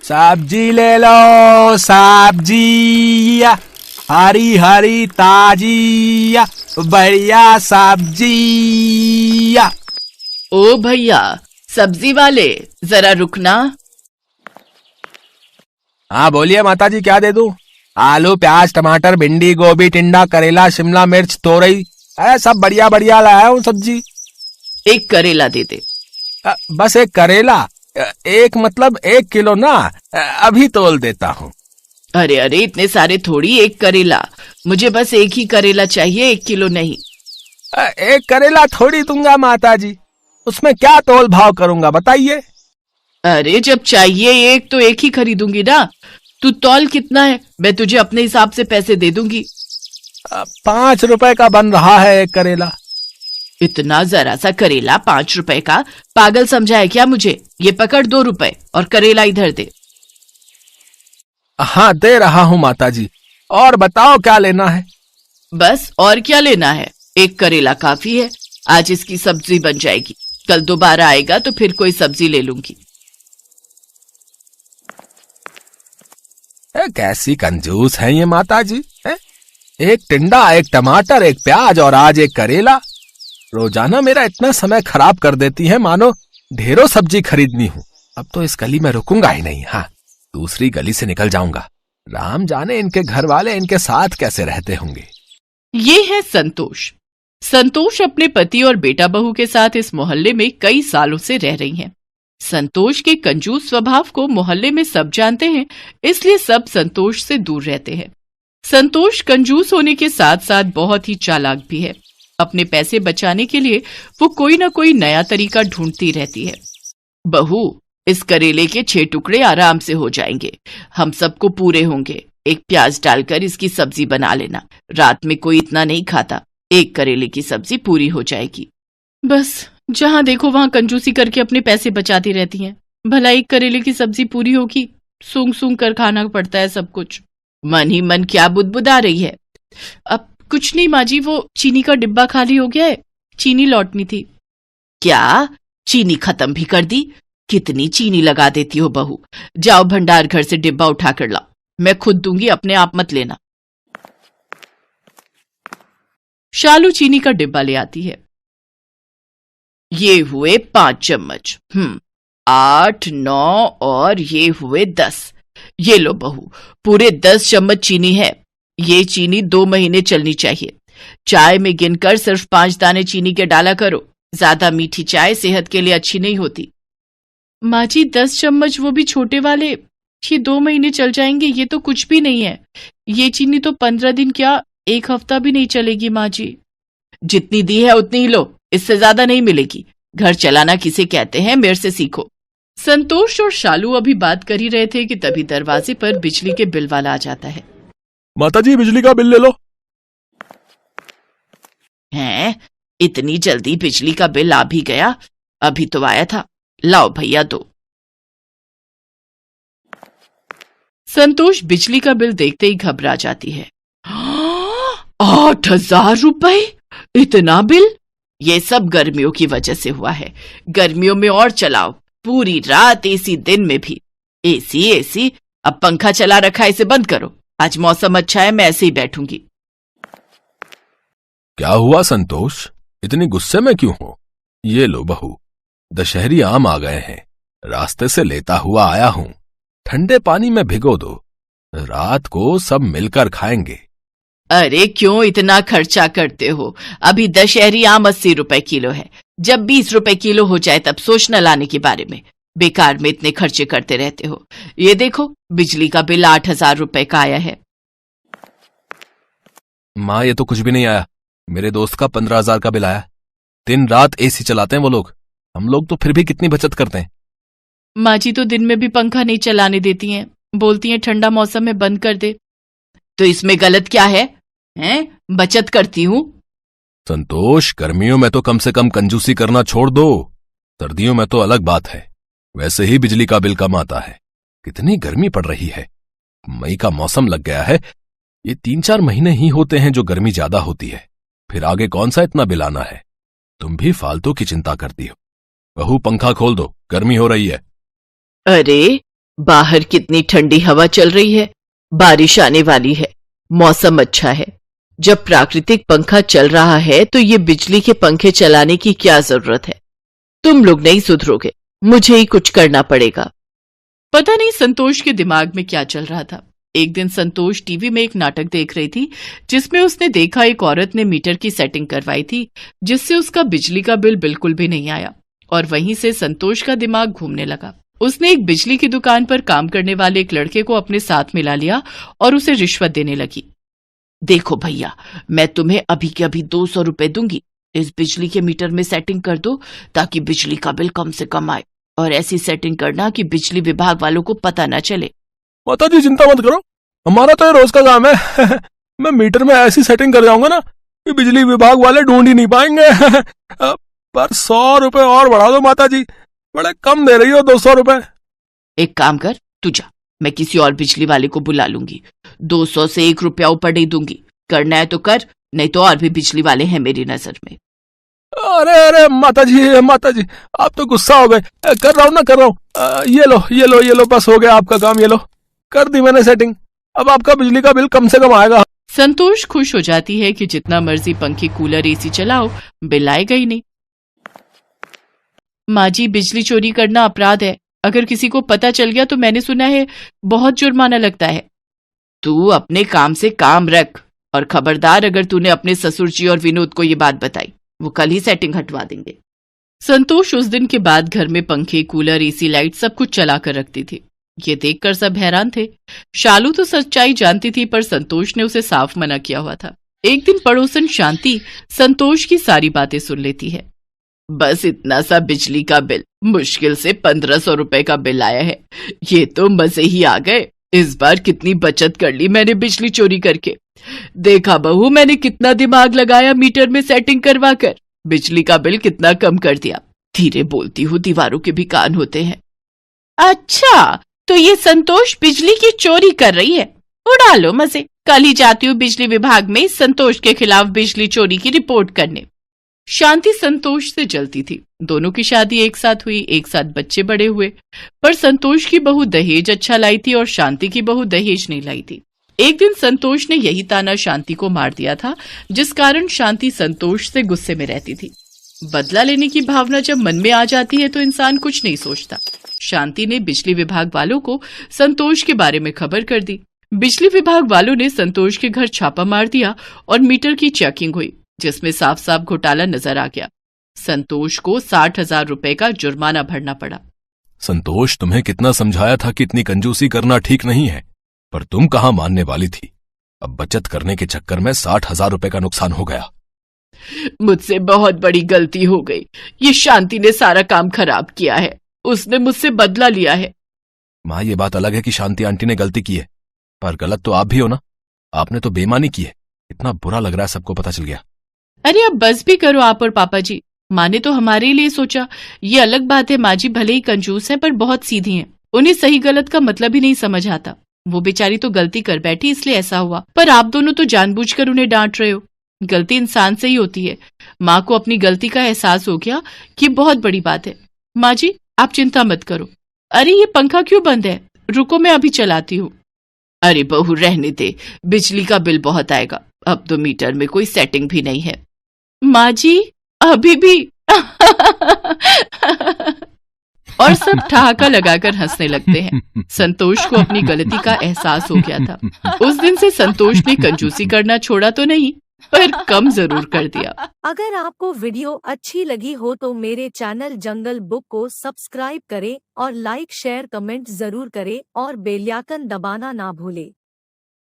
सब्जी ले लो, सब्जी हरी हरी ताजी बढ़िया सब्जी। ओ भैया सब्जी वाले, जरा रुकना। हाँ बोलिए माताजी, क्या दे दूं? आलू प्याज टमाटर भिंडी गोभी टिंडा करेला शिमला मिर्च तोरई सब बढ़िया बढ़िया लाया हूँ सब्जी। एक करेला दे दे। बस एक करेला? एक मतलब 1 किलो ना, अभी तोल देता हूँ। अरे अरे इतने सारे थोड़ी, एक करेला। मुझे बस एक ही करेला चाहिए, 1 किलो नहीं। एक करेला थोड़ी दूंगा माताजी, उसमें क्या तोल भाव करूंगा बताइए। अरे जब चाहिए एक तो एक ही खरीदूंगी ना। तू तौल कितना है, मैं तुझे अपने हिसाब से पैसे दे दूंगी। 5 रुपए का बन रहा है एक करेला। इतना जरा सा करेला 5 रुपए का? पागल समझा है क्या मुझे? ये पकड़ 2 रुपए और करेला इधर दे। हाँ दे रहा हूँ माताजी, और बताओ क्या लेना है? बस और क्या लेना है, एक करेला काफी है। आज इसकी सब्जी बन जाएगी, कल दोबारा आएगा तो फिर कोई सब्जी ले लूंगी। कैसी कंजूस है ये माताजी। एक टिंडा एक टमाटर एक प्याज और आज एक करेला। रोजाना मेरा इतना समय खराब कर देती है, मानो ढेरों सब्जी खरीदनी हूँ। अब तो इस गली में रुकूंगा ही नहीं। हाँ दूसरी गली से निकल जाऊंगा। राम जाने इनके घर वाले इनके साथ कैसे रहते होंगे। ये है संतोष। संतोष अपने पति और बेटा बहू के साथ इस मोहल्ले में कई सालों से रह रही हैं। संतोष के कंजूस स्वभाव को मोहल्ले में सब जानते हैं, इसलिए सब संतोष से दूर रहते हैं। संतोष कंजूस होने के साथ साथ बहुत ही चालाक भी है। अपने पैसे बचाने के लिए वो कोई ना कोई नया तरीका ढूंढती रहती है। बहू, इस करेले के 6 टुकड़े आराम से हो जाएंगे, हम सबको पूरे होंगे। एक प्याज डालकर इसकी सब्जी बना लेना, रात में कोई इतना नहीं खाता। एक करेले की सब्जी पूरी हो जाएगी। बस जहां देखो वहां कंजूसी करके अपने पैसे बचाती रहती हैं। भला एक करेले की सब्जी पूरी होगी, सूंघ सूंघ कर खाना पड़ता है सब कुछ। मन ही मन क्या बुदबुदा रही है। अब कुछ नहीं माँ जी, वो चीनी का डिब्बा खाली हो गया है, चीनी लौटनी थी। क्या चीनी खत्म भी कर दी? कितनी चीनी लगा देती हो बहू। जाओ भंडार घर से डिब्बा उठा कर लाओ, मैं खुद दूंगी, अपने आप मत लेना। शालू चीनी का डिब्बा ले आती है। ये हुए 5 चम्मच, 8 9 और ये हुए 10। ये लो बहू, पूरे 10 चम्मच चीनी है। ये चीनी 2 महीने चलनी चाहिए। चाय में गिनकर सिर्फ 5 दाने चीनी के डाला करो, ज्यादा मीठी चाय सेहत के लिए अच्छी नहीं होती। माँ जी 10 चम्मच, वो भी छोटे वाले, ये 2 महीने चल जाएंगे, ये तो कुछ भी नहीं है। ये चीनी तो 15 दिन क्या 1 हफ्ता भी नहीं चलेगी माँ जी। जितनी दी है उतनी ही लो, इससे ज्यादा नहीं मिलेगी। घर चलाना किसे कहते हैं, मेरे से सीखो। संतोष और शालू अभी बात कर ही रहे थे कि तभी दरवाजे पर बिजली के बिल वाला आ जाता है। माताजी बिजली का बिल ले लो। हैं, इतनी जल्दी बिजली का बिल आ भी गया? अभी तो आया था, लाओ भैया दो। संतोष बिजली का बिल देखते ही घबरा जाती है। 8,000 रुपए, इतना बिल? ये सब गर्मियों की वजह से हुआ है। गर्मियों में और चलाओ, पूरी रात एसी, दिन में भी एसी एसी। अब पंखा चला रखा है, इसे बंद करो। आज मौसम अच्छा है, मैं ऐसे ही बैठूंगी। क्या हुआ संतोष, इतनी गुस्से में क्यों हो? ये लो बहू, दशहरी आम आ गए हैं, रास्ते से लेता हुआ आया हूं। ठंडे पानी में भिगो दो, रात को सब मिलकर खाएंगे। अरे क्यों इतना खर्चा करते हो? अभी दशहरी आम 80 रुपए किलो है। जब 20 रुपए किलो हो जाए तब सोचना लाने के बारे में। बेकार में इतने खर्चे करते रहते हो। ये देखो बिजली का बिल 8,000 रुपए का आया है। माँ ये तो कुछ भी नहीं आया, मेरे दोस्त का 15,000 का बिल आया। दिन रात एसी चलाते हैं वो लोग, हम लोग तो फिर भी कितनी बचत करते हैं। माँ जी तो दिन में भी पंखा नहीं चलाने देती हैं, बोलती हैं ठंडा मौसम में बंद कर दे। तो इसमें गलत क्या है? हैं, बचत करती हूँ। संतोष गर्मियों में तो कम से कम कंजूसी करना छोड़ दो, सर्दियों में तो अलग बात है। वैसे ही बिजली का बिल कम आता है। कितनी गर्मी पड़ रही है, मई का मौसम लग गया है। ये 3-4 महीने ही होते हैं जो गर्मी ज्यादा होती है, फिर आगे कौन सा इतना बिल आना है। तुम भी फालतू की चिंता करती हो। बहू पंखा खोल दो, गर्मी हो रही है। अरे बाहर कितनी ठंडी हवा चल रही है, बारिश आने वाली है, मौसम अच्छा है। जब प्राकृतिक पंखा चल रहा है तो ये बिजली के पंखे चलाने की क्या जरूरत है? तुम लोग नहीं सुधरोगे, मुझे ही कुछ करना पड़ेगा। पता नहीं संतोष के दिमाग में क्या चल रहा था। एक दिन संतोष टीवी में एक नाटक देख रही थी जिसमें उसने देखा एक औरत ने मीटर की सेटिंग करवाई थी जिससे उसका बिजली का बिल बिल्कुल भी नहीं आया, और वहीं से संतोष का दिमाग घूमने लगा। उसने एक बिजली की दुकान पर काम करने वाले एक लड़के को अपने साथ मिला लिया और उसे रिश्वत देने लगी। देखो भैया, मैं तुम्हें अभी के अभी 200 रुपए दूंगी, इस बिजली के मीटर में सेटिंग कर दो ताकि बिजली का बिल कम से कम आए, और ऐसी सेटिंग करना कि बिजली विभाग वालों को पता न चले। माता जी चिंता मत करो, हमारा तो ये रोज का काम है। मैं मीटर में ऐसी सेटिंग कर जाऊंगा ना कि बिजली विभाग वाले ढूंढ ही नहीं पाएंगे। पर 100 रुपए और बढ़ा दो माता जी, बड़े कम दे रही हो 200 रुपए। एक काम कर, तू जा, मैं किसी और बिजली वाले को बुला लूंगी। 200 से 1 रुपया ऊपर नहीं दूंगी, करना है तो कर, नहीं तो और भी बिजली वाले हैं मेरी नजर में। अरे अरे माता जी आप तो गुस्सा हो गए। कर रहा हूँ ना, कर रहा हूँ। ये लो बस हो गया आपका काम, ये लो कर दी मैंने सेटिंग, अब आपका बिजली का बिल कम से कम आएगा। संतोष खुश हो जाती है कि जितना मर्जी पंखे कूलर एसी चलाओ, बिल आएगा ही नहीं। माँ जी, बिजली चोरी करना अपराध है, अगर किसी को पता चल गया तो मैंने सुना है बहुत जुर्माना लगता है। तू अपने काम से काम रख, और खबरदार अगर तूने अपने ससुर जी और विनोद को ये बात बताई, वो कल ही सेटिंग हटवा देंगे। संतोष उस दिन के बाद घर में पंखे कूलर एसी लाइट सब कुछ चला कर रखती थी। ये देखकर सब हैरान थे। शालू तो सच्चाई जानती थी पर संतोष ने उसे साफ मना किया हुआ था। एक दिन पड़ोसन शांति संतोष की सारी बातें सुन लेती है। बस इतना सा बिजली का बिल, मुश्किल से 1500 रुपए का बिल आया है, ये तो मजे ही आ गए। इस बार कितनी बचत कर ली मैंने बिजली चोरी करके। देखा बहू, मैंने कितना दिमाग लगाया मीटर में सेटिंग करवा कर, बिजली का बिल कितना कम कर दिया। धीरे बोलती हूँ, दीवारों के भी कान होते हैं। अच्छा, तो ये संतोष बिजली की चोरी कर रही है, उड़ा लो मजे। कल ही जाती हूँ बिजली विभाग में संतोष के खिलाफ बिजली चोरी की रिपोर्ट करने। शांति संतोष से जलती थी। दोनों की शादी एक साथ हुई, एक साथ बच्चे बड़े हुए, पर संतोष की बहू दहेज अच्छा लाई थी और शांति की बहू दहेज नहीं लाई थी। एक दिन संतोष ने यही ताना शांति को मार दिया था, जिस कारण शांति संतोष से गुस्से में रहती थी। बदला लेने की भावना जब मन में आ जाती है तो इंसान कुछ नहीं सोचता। शांति ने बिजली विभाग वालों को संतोष के बारे में खबर कर दी। बिजली विभाग वालों ने संतोष के घर छापा मार दिया और मीटर की चेकिंग हुई, जिसमें साफ साफ घोटाला नजर आ गया। संतोष को 60,000 रुपए का जुर्माना भरना पड़ा। संतोष, तुम्हें कितना समझाया था कि इतनी कंजूसी करना ठीक नहीं है, पर तुम कहाँ मानने वाली थी। अब बचत करने के चक्कर में 60,000 रुपए का नुकसान हो गया। मुझसे बहुत बड़ी गलती हो गई। ये शांति ने सारा काम खराब किया है, उसने मुझसे बदला लिया है। माँ, ये बात अलग है कि शांति आंटी ने गलती की है, पर गलत तो आप भी हो ना। आपने तो बेईमानी की है। इतना बुरा लग रहा है, सबको पता चल गया। अरे अब बस भी करो आप और पापा जी। माँ ने तो हमारे लिए सोचा। ये अलग बात है, माँ जी भले ही कंजूस है पर बहुत सीधी हैं। उन्हें सही गलत का मतलब ही नहीं समझ आता। वो बेचारी तो गलती कर बैठी इसलिए ऐसा हुआ, पर आप दोनों तो जानबूझकर उन्हें डांट रहे हो। गलती इंसान से ही होती है। माँ को अपनी गलती का एहसास हो गया कि बहुत बड़ी बात है। माँ जी आप चिंता मत करो। अरे ये पंखा क्यों बंद है, रुको मैं अभी चलाती हूँ। अरे बहू रहने दे, बिजली का बिल बहुत आएगा, अब तो मीटर में कोई सेटिंग भी नहीं है। माँ जी अभी भी और सब ठहाका लगाकर हंसने लगते हैं। संतोष को अपनी गलती का एहसास हो गया था। उस दिन से संतोष ने कंजूसी करना छोड़ा तो नहीं, पर कम जरूर कर दिया। अगर आपको वीडियो अच्छी लगी हो तो मेरे चैनल जंगल बुक को सब्सक्राइब करें और लाइक शेयर कमेंट जरूर करें और बेल आइकन दबाना ना भूलें।